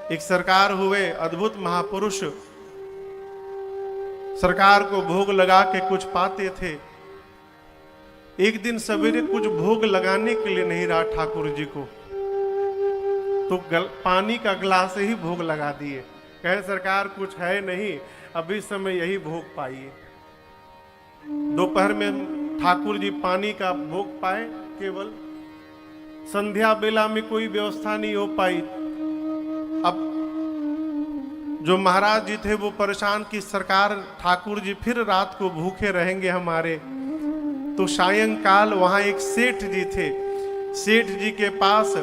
एक सरकार हुए अद्भुत महापुरुष, सरकार को भोग लगा के कुछ पाते थे। एक दिन सवेरे कुछ भोग लगाने के लिए नहीं रहा ठाकुर जी को, तो पानी का गिलास ही भोग लगा दिए। कहे सरकार कुछ है नहीं, अभी समय यही भोग पाइए। दोपहर में ठाकुर जी पानी का भोग पाए, केवल संध्या बेला में कोई व्यवस्था नहीं हो पाई। अब जो महाराज जी थे वो परेशान कि सरकार ठाकुर जी फिर रात को भूखे रहेंगे हमारे। तो सायंकाल वहां एक सेठ जी थे, सेठ जी के पास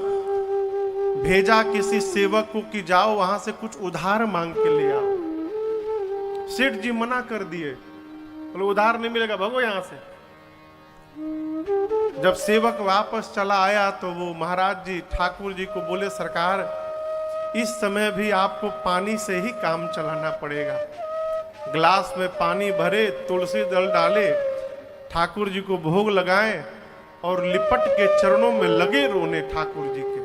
भेजा किसी सेवक को कि जाओ वहां से कुछ उधार मांग के ले आओ। सेठ जी मना कर दिए, बोले उधार नहीं मिलेगा, भगो यहां से। जब सेवक वापस चला आया तो वो महाराज जी ठाकुर जी को बोले सरकार इस समय भी आपको पानी से ही काम चलाना पड़ेगा। गिलास में पानी भरे, तुलसी दल डाले, ठाकुर जी को भोग लगाएं और लिपट के चरणों में लगे रोने ठाकुर जी के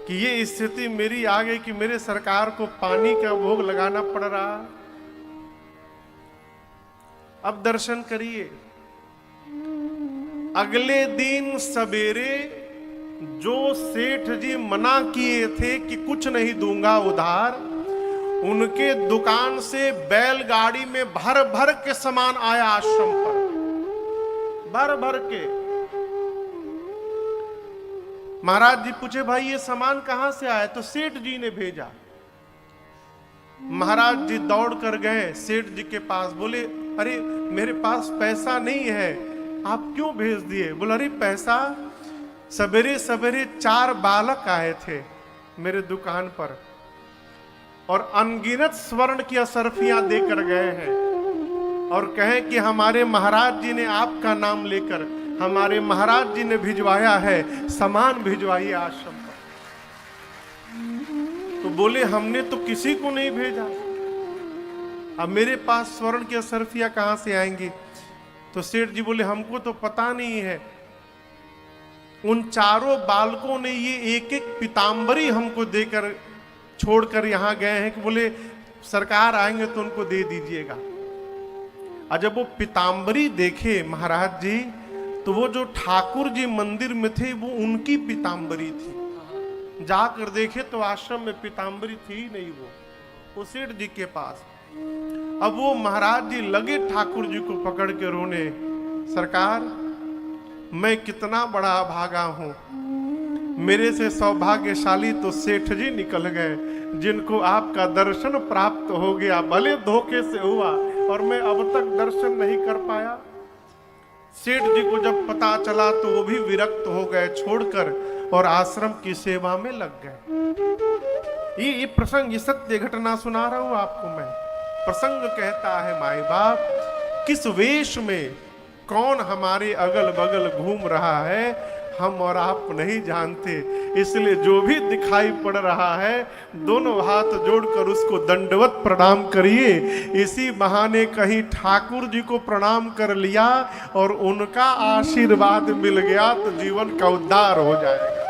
कि ये स्थिति मेरी आ गई कि मेरे सरकार को पानी का भोग लगाना पड़ रहा। अब दर्शन करिए, अगले दिन सवेरे जो सेठ जी मना किए थे कि कुछ नहीं दूंगा उधार, उनके दुकान से बैलगाड़ी में भर भर के सामान आया आश्रम पर, भर भर के। महाराज जी पूछे भाई ये सामान कहां से आया? तो सेठ जी ने भेजा। महाराज जी दौड़ कर गए सेठ जी के पास, बोले अरे मेरे पास पैसा नहीं है, आप क्यों भेज दिए? बोले अरे पैसा, सवेरे सवेरे 4 बालक आए थे मेरे दुकान पर और अनगिनत स्वर्ण की असरफियां देकर गए हैं और कहें कि हमारे महाराज जी ने आपका नाम लेकर हमारे महाराज जी ने भिजवाया है, सामान भिजवाइए आश्रम पर। तो बोले हमने तो किसी को नहीं भेजा, अब मेरे पास स्वर्ण की असरफियां कहां से आएंगी? तो सेठ जी बोले हमको तो पता नहीं है। उन चारों बालकों ने ये एक एक पीतांबरी हमको देकर छोड़कर यहां गए हैं कि बोले सरकार आएंगे तो उनको दे दीजिएगा। और जब वो पीतांबरी देखे महाराज जी, तो वो जो ठाकुर जी मंदिर में थे वो उनकी पीतांबरी थी। जाकर देखे तो आश्रम में पीतांबरी थी नहीं, वो सेठ जी के पास। अब वो महाराज जी लगे ठाकुर जी को पकड़ के रोने, सरकार मैं कितना बड़ा अभागा हूं, मेरे से सौभाग्यशाली तो सेठ जी निकल गए जिनको आपका दर्शन प्राप्त हो गया, भले धोखे से हुआ और मैं अब तक दर्शन नहीं कर पाया। सेठ जी को जब पता चला तो वो भी विरक्त हो गए, छोड़कर और आश्रम की सेवा में लग गए। ये प्रसंग, ये सत्य घटना सुना रहा हूं आपको मैं। प्रसंग कहता है माई बाप किस वेश में कौन हमारे अगल बगल घूम रहा है हम और आप नहीं जानते, इसलिए जो भी दिखाई पड़ रहा है दोनों हाथ जोड़कर उसको दंडवत प्रणाम करिए। इसी बहाने कहीं ठाकुर जी को प्रणाम कर लिया और उनका आशीर्वाद मिल गया तो जीवन का उद्धार हो जाएगा।